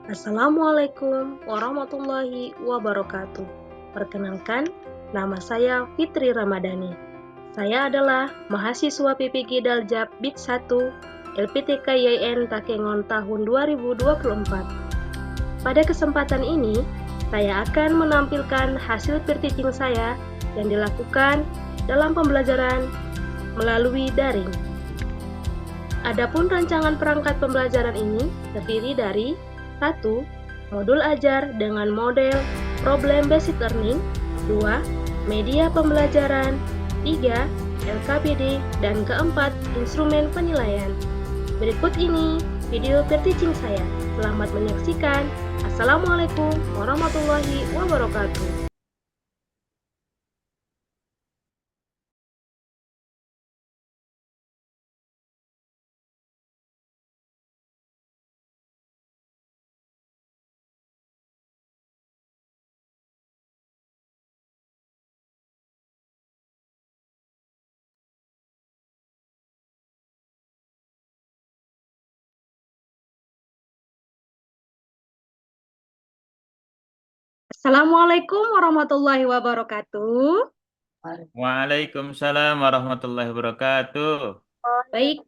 Assalamualaikum warahmatullahi wabarakatuh. Perkenalkan, nama saya Fitri Ramadhani. Saya adalah mahasiswa PPG Daljab BIT 1 LPTK YN Takengon tahun 2024. Pada kesempatan ini, saya akan menampilkan hasil per-teaching saya yang dilakukan dalam pembelajaran melalui daring. Adapun rancangan perangkat pembelajaran ini terdiri dari 1. Modul ajar dengan model Problem Based Learning. 2. Media pembelajaran. 3. LKPD. Dan keempat, instrumen penilaian. Berikut ini video per-teaching saya. Selamat menyaksikan. Assalamualaikum warahmatullahi wabarakatuh. Assalamualaikum warahmatullahi wabarakatuh. Waalaikumsalam warahmatullahi wabarakatuh. Baik,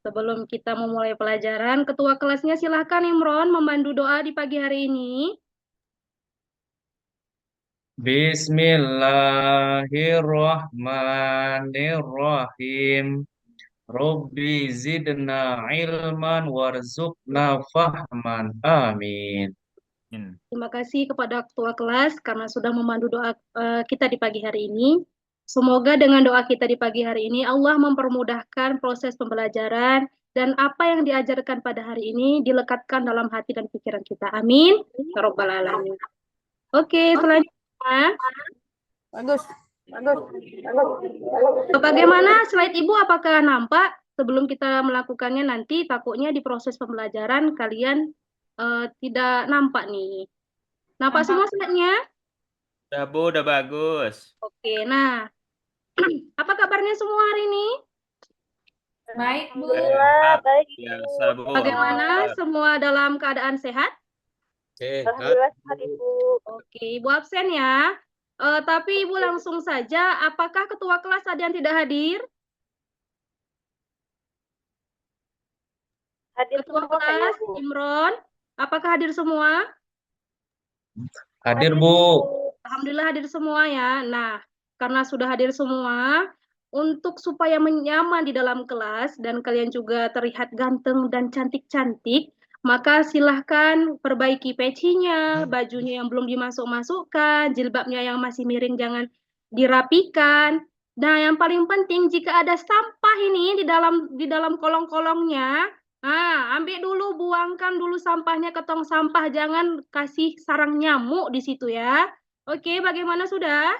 sebelum kita memulai pelajaran, ketua kelasnya silahkan Imron memandu doa di pagi hari ini. Bismillahirrahmanirrahim. Rabbi zidna ilman warzuqna fahman. Amin. Terima kasih kepada ketua kelas karena sudah memandu doa kita di pagi hari ini. Semoga dengan doa kita di pagi hari ini Allah mempermudahkan proses pembelajaran dan apa yang diajarkan pada hari ini dilekatkan dalam hati dan pikiran kita. Amin. Ya Rabbal alamin. Oke, selanjutnya. Bagus. Bagaimana slide Ibu, apakah nampak? Sebelum kita melakukannya nanti takutnya di proses pembelajaran kalian tidak nampak nih. Nampak semua slide-nya? Udah Bu, udah bagus. Oke, nah apa kabarnya semua hari ini? Baik, Bu. Sehat, Baik, biasa Bu. Bagaimana semua dalam keadaan sehat? Alhamdulillah sehat, Ibu. Oke, Ibu absen ya. Tapi Ibu langsung saja, apakah ketua kelas ada yang tidak hadir? Hadir Ketua semua kayaknya, kelas, Bu. Imron, apakah hadir semua? Hadir, Bu. Alhamdulillah hadir semua ya. Nah, karena sudah hadir semua, untuk supaya nyaman di dalam kelas dan kalian juga terlihat ganteng dan cantik-cantik, maka silahkan perbaiki pecinya, bajunya yang belum dimasuk-masukkan, jilbabnya yang masih miring jangan dirapikan. Nah, yang paling penting jika ada sampah ini di dalam kolong-kolongnya, ambil dulu, buangkan dulu sampahnya ke tong sampah, jangan kasih sarang nyamuk di situ ya. Oke, bagaimana sudah?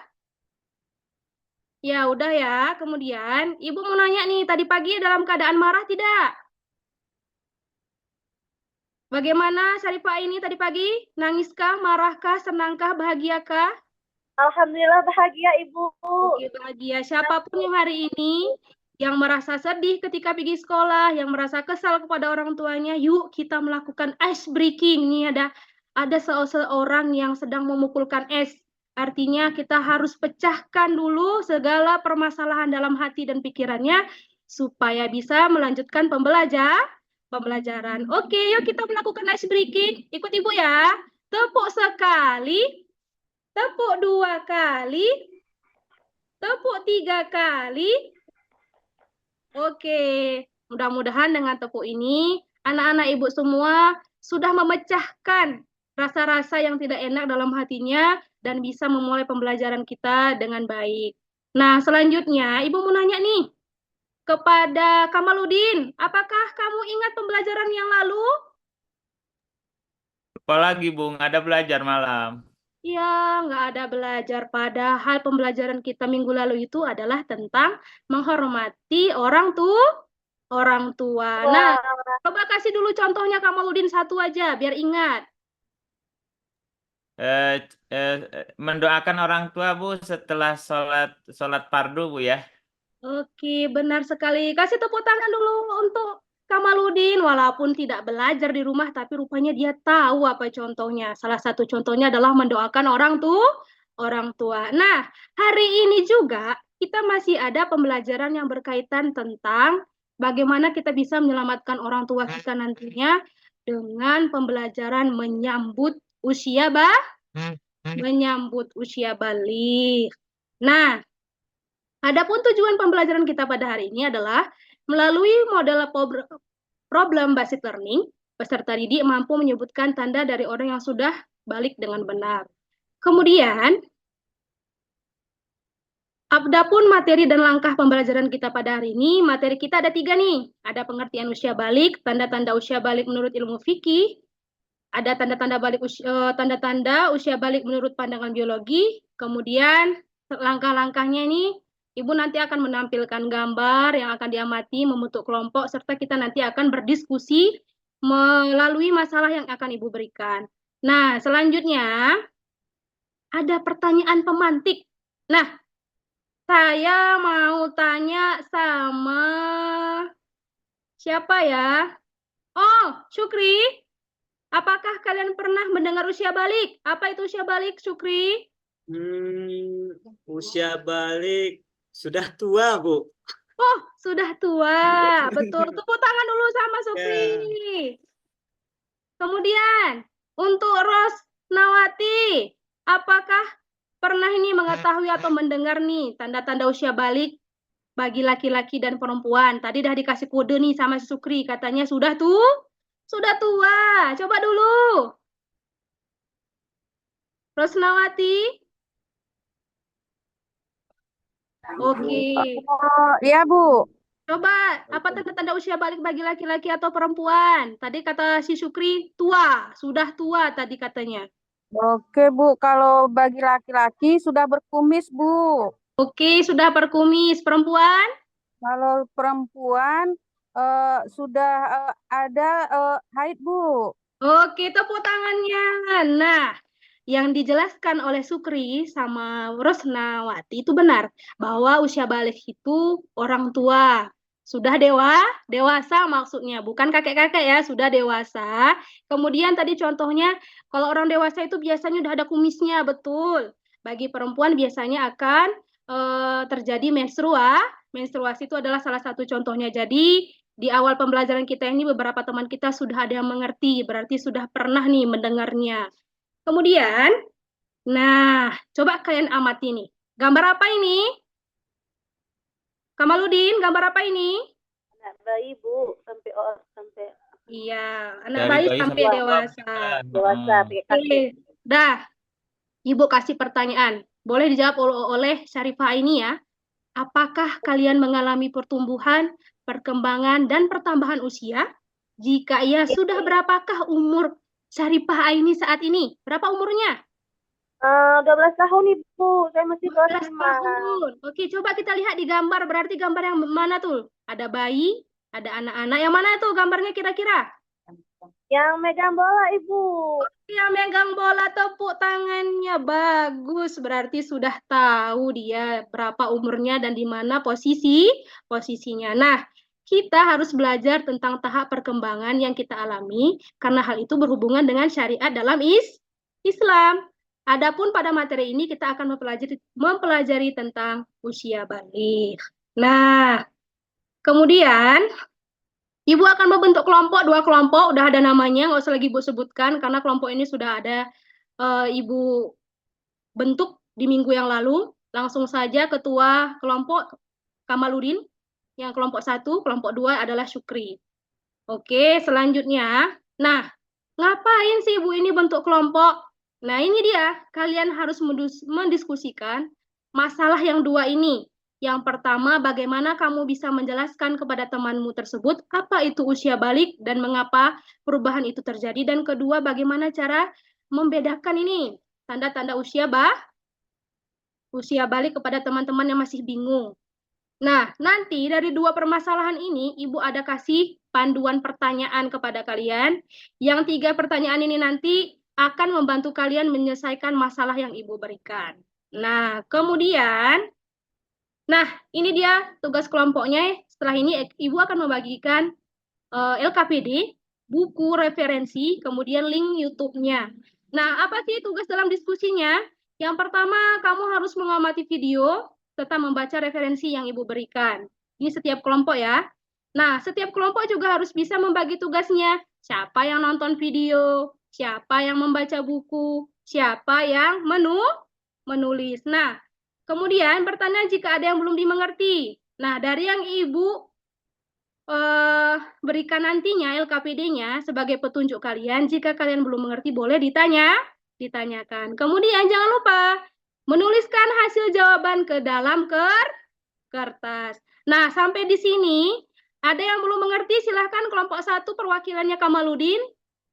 Ya, udah ya. Kemudian, Ibu mau nanya nih, tadi pagi dalam keadaan marah tidak? Bagaimana Syarifah ini tadi pagi? Nangiskah, marahkah, senangkah, bahagiakah? Alhamdulillah bahagia, Ibu. Oke, bahagia. Siapapun yang hari ini yang merasa sedih ketika pergi sekolah, yang merasa kesal kepada orang tuanya, yuk kita melakukan ice breaking. Ini ada seseorang yang sedang memukulkan es. Artinya kita harus pecahkan dulu segala permasalahan dalam hati dan pikirannya supaya bisa melanjutkan pembelajaran. Oke, yuk kita melakukan ice breaking. Ikut Ibu ya. Tepuk sekali, tepuk 2 kali, tepuk 3 kali. Oke, mudah-mudahan dengan tepuk ini, anak-anak Ibu semua sudah memecahkan rasa-rasa yang tidak enak dalam hatinya dan bisa memulai pembelajaran kita dengan baik. Nah, selanjutnya Ibu mau nanya nih, kepada Kamaludin, apakah kamu ingat pembelajaran yang lalu? Apalagi Bu, nggak ada belajar malam. Ya, nggak ada belajar. Padahal pembelajaran kita minggu lalu itu adalah tentang menghormati orang tua. Nah, coba kasih dulu contohnya Kamaludin satu aja, biar ingat. Mendoakan orang tua Bu setelah sholat fardu Bu ya. Oke, benar sekali. Kasih tepuk tangan dulu untuk Kamaludin walaupun tidak belajar di rumah tapi rupanya dia tahu apa contohnya. Salah satu contohnya adalah mendoakan orang tua. Nah, hari ini juga kita masih ada pembelajaran yang berkaitan tentang bagaimana kita bisa menyelamatkan orang tua kita nantinya dengan pembelajaran menyambut usia balik. Nah, adapun tujuan pembelajaran kita pada hari ini adalah melalui model problem based learning, peserta didik mampu menyebutkan tanda dari orang yang sudah balik dengan benar. Kemudian, adapun materi dan langkah pembelajaran kita pada hari ini, materi kita ada 3 nih. Ada pengertian usia balik, tanda-tanda usia balik menurut ilmu fikih, ada tanda-tanda usia balik menurut pandangan biologi, kemudian langkah-langkahnya ini Ibu nanti akan menampilkan gambar yang akan diamati, membentuk kelompok, serta kita nanti akan berdiskusi melalui masalah yang akan Ibu berikan. Nah, selanjutnya ada pertanyaan pemantik. Nah, saya mau tanya sama siapa ya? Oh, Syukri. Apakah kalian pernah mendengar usia balik? Apa itu usia balik, Syukri? Usia balik sudah tua, Bu. Oh, sudah tua. Betul. Tepuk tangan dulu sama Syukri. Kemudian, untuk Rosnawati, apakah pernah ini mengetahui atau mendengar nih tanda-tanda usia balik bagi laki-laki dan perempuan? Tadi dah dikasih kode nih sama Syukri, katanya sudah tua. Coba dulu. Rosnawati. Oke. Iya, Bu. Coba, apa tanda-tanda usia balik bagi laki-laki atau perempuan? Tadi kata si Syukri, tua. Sudah tua tadi katanya. Oke, Bu. Kalau bagi laki-laki sudah berkumis, Bu. Oke, sudah berkumis. Perempuan? Kalau perempuan sudah ada haid, Bu. Oke, tepuk tangannya. Nah, yang dijelaskan oleh Syukri sama Rosnawati itu benar. Bahwa usia balik itu orang tua. Sudah dewasa maksudnya. Bukan kakek-kakek ya, sudah dewasa. Kemudian tadi contohnya, kalau orang dewasa itu biasanya udah ada kumisnya, betul. Bagi perempuan biasanya akan terjadi menstruasi itu adalah salah satu contohnya. Jadi di awal pembelajaran kita ini beberapa teman kita sudah ada yang mengerti, berarti sudah pernah nih mendengarnya. Kemudian, nah, coba kalian amati nih. Gambar apa ini? Kamaludin, gambar apa ini? Anak bayi, Bu, sampai Iya, anak Dari bayi bayi sampai sampai dewasa. dewasa pakai kaki. Oke, dah. Ibu kasih pertanyaan. Boleh dijawab oleh Syarifah ini ya. Apakah kalian mengalami pertumbuhan, perkembangan, dan pertambahan usia? Jika iya, sudah berapakah umur Syarifah ini saat ini? Berapa umurnya? 12 tahun, Ibu. Saya masih 12 25. tahun. Oke, coba kita lihat di gambar. Berarti gambar yang mana tuh? Ada bayi, ada anak-anak. Yang mana tuh gambarnya kira-kira? Yang megang bola, Ibu. Yang megang bola, tepuk tangannya. Bagus. Berarti sudah tahu dia berapa umurnya dan di mana posisinya. Nah, kita harus belajar tentang tahap perkembangan yang kita alami karena hal itu berhubungan dengan syariat dalam Islam. Adapun pada materi ini kita akan mempelajari tentang usia balik. Nah, kemudian Ibu akan membentuk kelompok, 2 kelompok, udah ada namanya, nggak usah lagi Ibu sebutkan, karena kelompok ini sudah ada Ibu bentuk di minggu yang lalu. Langsung saja ketua kelompok Kamaludin, yang kelompok 1, kelompok 2 adalah Syukri. Oke, selanjutnya, nah, ngapain sih Ibu ini bentuk kelompok? Nah, ini dia, kalian harus mendiskusikan masalah yang 2 ini. Yang pertama, bagaimana kamu bisa menjelaskan kepada temanmu tersebut apa itu usia balik dan mengapa perubahan itu terjadi. Dan kedua, bagaimana cara membedakan ini tanda-tanda usia balik kepada teman-teman yang masih bingung. Nah, nanti dari 2 permasalahan ini, Ibu ada kasih panduan pertanyaan kepada kalian. Yang 3 pertanyaan ini nanti akan membantu kalian menyelesaikan masalah yang Ibu berikan. Nah, kemudian, nah ini dia tugas kelompoknya. Setelah ini Ibu akan membagikan LKPD, buku referensi, kemudian link YouTube-nya. Nah, apa sih tugas dalam diskusinya? Yang pertama, kamu harus mengamati video serta membaca referensi yang Ibu berikan. Ini setiap kelompok ya. Nah, setiap kelompok juga harus bisa membagi tugasnya. Siapa yang nonton video, siapa yang membaca buku, siapa yang menulis. Nah, kemudian pertanyaan jika ada yang belum dimengerti. Nah, dari yang Ibu berikan nantinya LKPD-nya sebagai petunjuk kalian. Jika kalian belum mengerti, boleh ditanyakan. Kemudian jangan lupa menuliskan hasil jawaban ke dalam kertas. Nah, sampai di sini ada yang belum mengerti, silahkan kelompok 1 perwakilannya Kamaludin,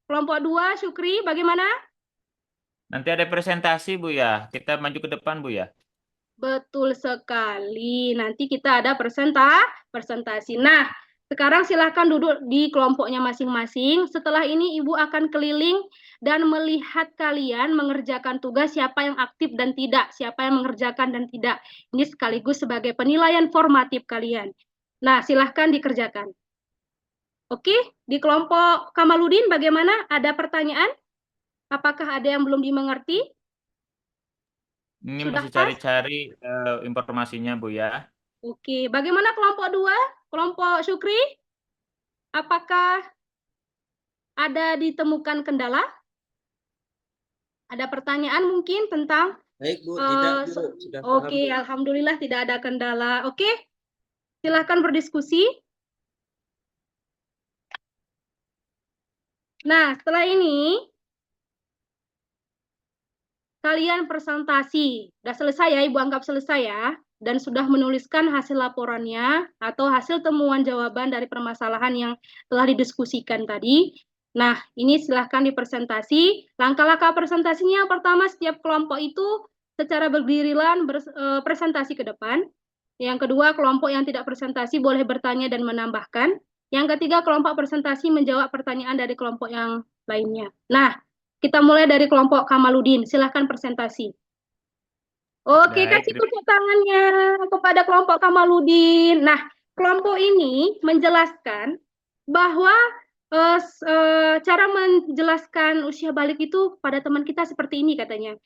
kelompok 2 Syukri, bagaimana? Nanti ada presentasi Bu ya. Kita maju ke depan Bu ya. Betul sekali. Nanti kita ada presentasi. Nah, sekarang silahkan duduk di kelompoknya masing-masing. Setelah ini Ibu akan keliling dan melihat kalian mengerjakan tugas, siapa yang aktif dan tidak, siapa yang mengerjakan dan tidak. Ini sekaligus sebagai penilaian formatif kalian. Nah, silahkan dikerjakan. Oke, di kelompok Kamaludin bagaimana? Ada pertanyaan? Apakah ada yang belum dimengerti? Ini Sudah masih pas? cari-cari informasinya Bu ya. Oke, bagaimana kelompok 2? Kelompok Syukri? Apakah ada ditemukan kendala? Ada pertanyaan mungkin tentang Baik Bu, tidak Bu, sudah paham Oke, Bu. alhamdulillah tidak ada kendala. Oke, silakan berdiskusi. Nah, setelah ini kalian presentasi. Sudah selesai ya, Ibu anggap selesai ya. Dan sudah menuliskan hasil laporannya atau hasil temuan jawaban dari permasalahan yang telah didiskusikan tadi. Nah, ini silahkan dipresentasi. Langkah-langkah presentasinya, pertama setiap kelompok itu secara berdirilan presentasi ke depan. Yang kedua, kelompok yang tidak presentasi boleh bertanya dan menambahkan. Yang ketiga, kelompok presentasi menjawab pertanyaan dari kelompok yang lainnya. Nah, kita mulai dari kelompok Kamaludin. Silahkan presentasi. Oke, Baik, kasih tepuk tangannya kepada kelompok Kamaludin. Nah, kelompok ini menjelaskan bahwa cara menjelaskan usia balik itu pada teman kita seperti ini katanya.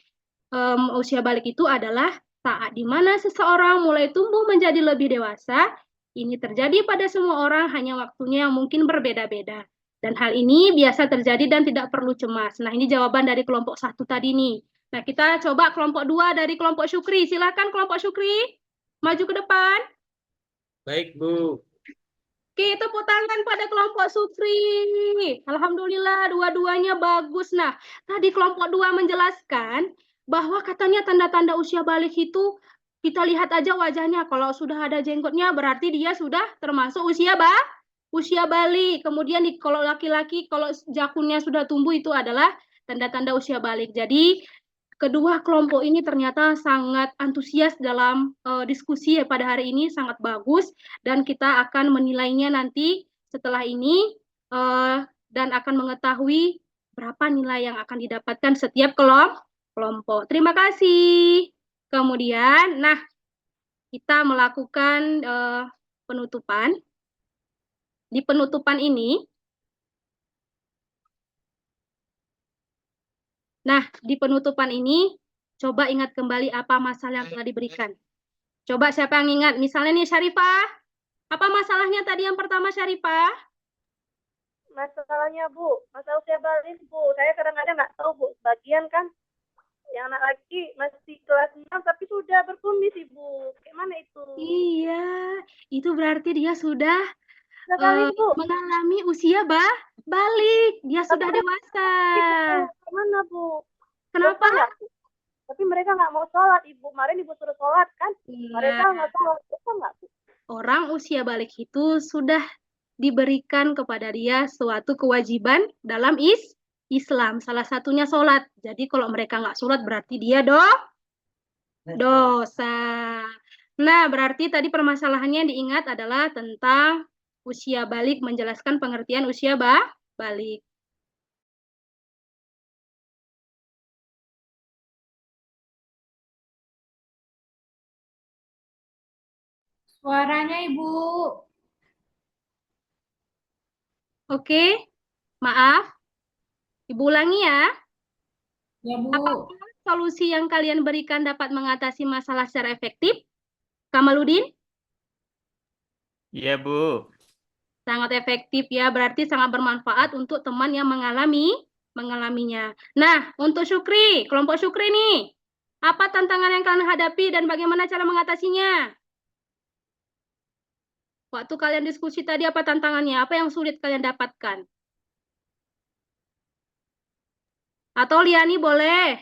Usia balik itu adalah saat di mana seseorang mulai tumbuh menjadi lebih dewasa. Ini terjadi pada semua orang, hanya waktunya yang mungkin berbeda-beda. Dan hal ini biasa terjadi dan tidak perlu cemas. Nah, ini jawaban dari kelompok 1 tadi nih. Nah, kita coba kelompok 2 dari kelompok Syukri. Silakan kelompok Syukri, maju ke depan. Baik Bu. Oke, tepuk tangan pada kelompok Syukri. Alhamdulillah, dua-duanya bagus. Nah, tadi kelompok 2 menjelaskan bahwa katanya tanda-tanda usia balik itu kita lihat aja wajahnya. Kalau sudah ada jenggotnya berarti dia sudah termasuk usia balik. Kemudian kalau laki-laki, kalau jakunnya sudah tumbuh itu adalah tanda-tanda usia balik. Jadi kedua kelompok ini ternyata sangat antusias dalam diskusi pada hari ini, sangat bagus, dan kita akan menilainya nanti setelah ini dan akan mengetahui berapa nilai yang akan didapatkan setiap kelompok. Terima kasih. Kemudian, nah, kita melakukan penutupan. Di penutupan ini, coba ingat kembali apa masalah yang telah diberikan. Coba siapa yang ingat? Misalnya nih Syarifah, apa masalahnya tadi yang pertama Syarifah? Masalahnya Bu, masalah usia balik Bu. Saya kadang-kadang nggak tahu Bu. Sebagian kan yang anak laki masih kelas 6 tapi sudah berkumis Ibu. Gimana itu? Iya, itu berarti dia sudah Sekali Bu. mengalami usia balik. Dia sudah dewasa. Gimana Bu? Kenapa? Tapi mereka nggak mau sholat Ibu. Kemarin Ibu suruh sholat kan? Mereka Iya. nggak sholat. Bisa nggak Bu? Orang usia balik itu sudah diberikan kepada dia suatu kewajiban dalam Islam. Salah satunya sholat. Jadi kalau mereka nggak sholat berarti dia dosa. Nah, berarti tadi permasalahannya yang diingat adalah tentang usia balik, menjelaskan pengertian usia balik. Suaranya Ibu. Oke, maaf. Ibu ulangi ya. Ya, Bu. Apakah solusi yang kalian berikan dapat mengatasi masalah secara efektif? Kamaludin? Iya, Bu. Sangat efektif ya, berarti sangat bermanfaat untuk teman yang mengalaminya. Nah, untuk Syukri, kelompok Syukri nih, apa tantangan yang kalian hadapi dan bagaimana cara mengatasinya? Waktu kalian diskusi tadi apa tantangannya? Apa yang sulit kalian dapatkan? Atau Liani boleh?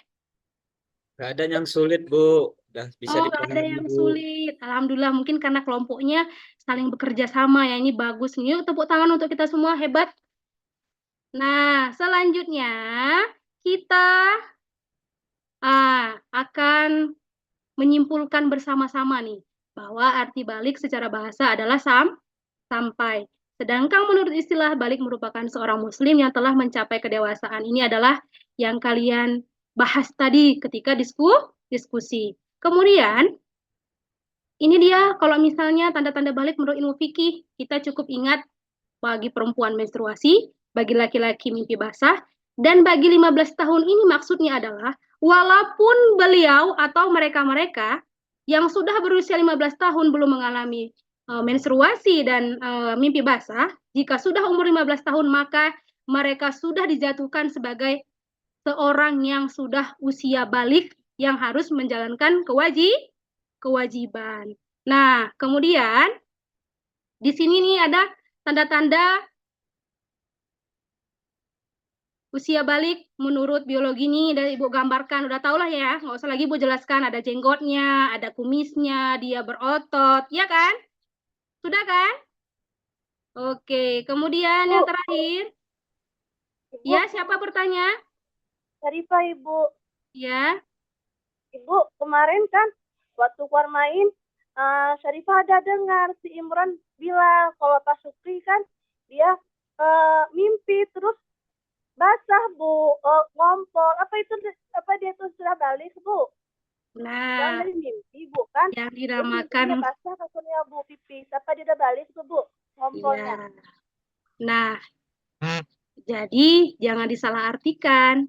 Gak ada yang sulit, Bu. Udah bisa Oh, nggak ada dipahami, yang Bu. sulit. Alhamdulillah, mungkin karena kelompoknya saling bekerja sama ya. Ini bagus nih. Yuk, tepuk tangan untuk kita semua, hebat. Nah, selanjutnya kita akan menyimpulkan bersama-sama nih bahwa arti balik secara bahasa adalah sampai. Sedangkan menurut istilah balik merupakan seorang muslim yang telah mencapai kedewasaan. Ini adalah yang kalian bahas tadi ketika diskusi. Kemudian, ini dia kalau misalnya tanda-tanda balik menurut ilmu fikih, kita cukup ingat bagi perempuan menstruasi, bagi laki-laki mimpi basah, dan bagi 15 tahun ini maksudnya adalah walaupun beliau atau mereka-mereka yang sudah berusia 15 tahun belum mengalami menstruasi dan mimpi basah, jika sudah umur 15 tahun maka mereka sudah dijatuhkan sebagai seorang yang sudah usia balik yang harus menjalankan kewajiban. Nah, kemudian di sini nih ada tanda-tanda usia balik menurut biologi nih, dari Ibu gambarkan, udah tau lah ya, nggak usah lagi Ibu jelaskan, ada jenggotnya, ada kumisnya, dia berotot, ya kan? Sudah kan? Oke, kemudian yang terakhir, Ibu, ya siapa bertanya? Syarifah, Ibu. Ya, Ibu, kemarin kan waktu keluar main, Syarifah ada dengar si Imran bilang kalau Pak Syukri kan dia mimpi terus basah, Bu, ngompol. Apa dia itu sudah balik, Bu? nah, Dari mimpi, Bu, kan? yang Dia dinamakan, basah kasurnya, Bu, pipis. Apa dia udah balik tuh, Bu, ngompolnya? ya. Nah, jadi jangan disalahartikan.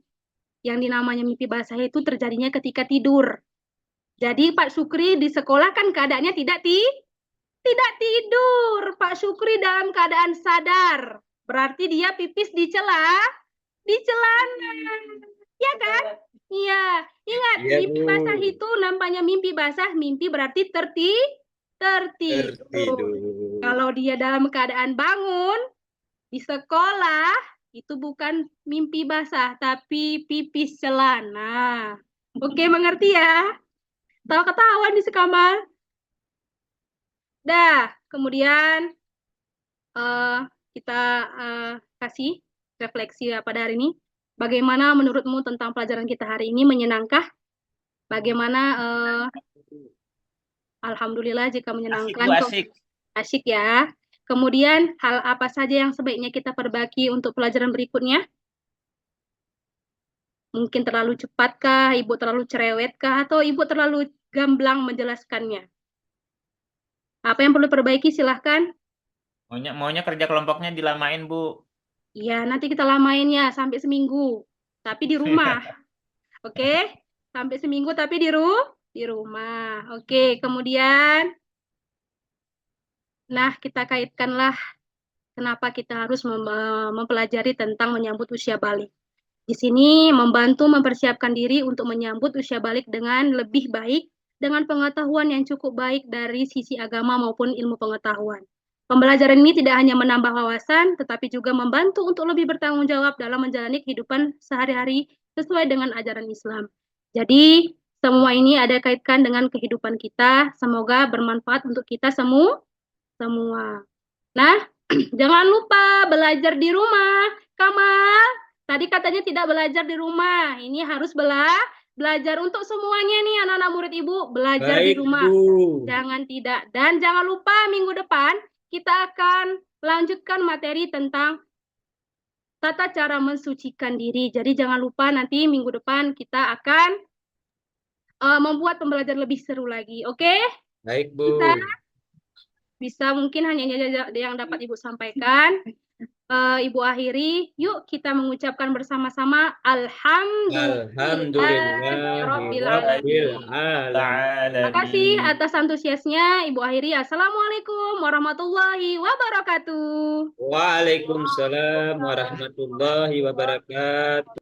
Yang dinamanya mimpi basah itu terjadinya ketika tidur. Jadi Pak Syukri di sekolah kan keadaannya tidak tidur. Pak Syukri dalam keadaan sadar. Berarti dia pipis di celana. Ya kan? Iya. Ingat, Iya, mimpi Bu. basah itu namanya mimpi basah. Mimpi berarti tertidur. Tertidur. Kalau dia dalam keadaan bangun di sekolah, itu bukan mimpi basah, tapi pipis celana. Oke, mengerti ya? Tawa-ketawa di sekamar. Dah, kemudian kita kasih refleksi pada hari ini. Bagaimana menurutmu tentang pelajaran kita hari ini? Menyenangkah? Bagaimana? Alhamdulillah jika menyenangkan. Asik. Asik ya. Kemudian hal apa saja yang sebaiknya kita perbaiki untuk pelajaran berikutnya? Mungkin terlalu cepatkah, Ibu terlalu cerewetkah, atau Ibu terlalu gamblang menjelaskannya? Apa yang perlu perbaiki silahkan. Maunya kerja kelompoknya dilamain, Bu. Iya, nanti kita lamainnya sampai seminggu. Tapi di rumah. Oke? Sampai seminggu tapi di rumah. Oke, kemudian nah, kita kaitkanlah kenapa kita harus mempelajari tentang menyambut usia balik. Di sini membantu mempersiapkan diri untuk menyambut usia balik dengan lebih baik, dengan pengetahuan yang cukup baik dari sisi agama maupun ilmu pengetahuan. Pembelajaran ini tidak hanya menambah wawasan, tetapi juga membantu untuk lebih bertanggung jawab dalam menjalani kehidupan sehari-hari sesuai dengan ajaran Islam. Jadi, semua ini ada kaitkan dengan kehidupan kita. Semoga bermanfaat untuk kita semua. Nah, jangan lupa belajar di rumah. Kamal, tadi katanya tidak belajar di rumah. Ini harus belajar untuk semuanya nih anak-anak murid Ibu. Belajar di Baik, rumah. Bu. Jangan tidak. Dan jangan lupa minggu depan kita akan lanjutkan materi tentang tata cara mensucikan diri. Jadi jangan lupa nanti minggu depan kita akan membuat pembelajaran lebih seru lagi. Oke? Baik, Bu. Bisa mungkin hanya yang dapat Ibu sampaikan. Ibu akhiri, yuk kita mengucapkan bersama-sama Alhamdulillahi Alhamdulillahirabbil Rabbil alamin. Alamin. Terima kasih atas antusiasnya Ibu akhiri. Assalamualaikum warahmatullahi wabarakatuh. Waalaikumsalam warahmatullahi wabarakatuh.